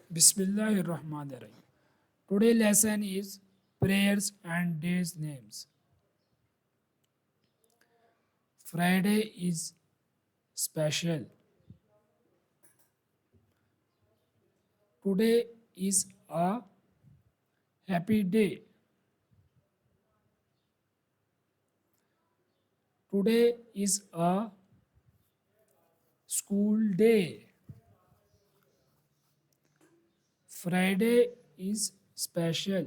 Bismillahirrahmanirrahim. Today lesson is prayers and days names. Friday is special. Today is a happy day. Today is a school day. Friday is special.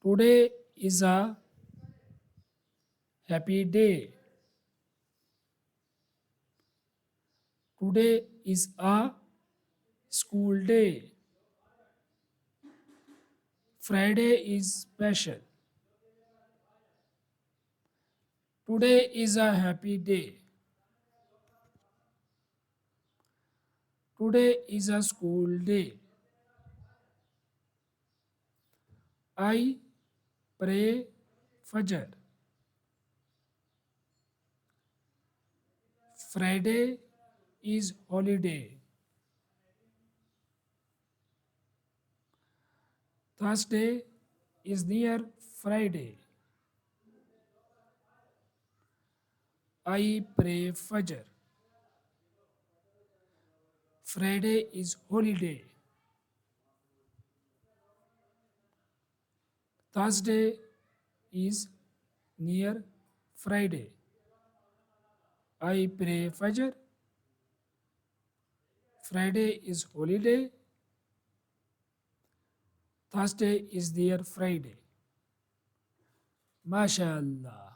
Today is a happy day. Today is a school day. Friday is special. Today is a happy day. Today is a school day. I pray Fajr. Friday is holiday. Thursday is near Friday. I pray Fajr. Friday is holiday. Thursday is near Friday. I pray Fajr. Friday is holiday. Thursday is near Friday. MashaAllah.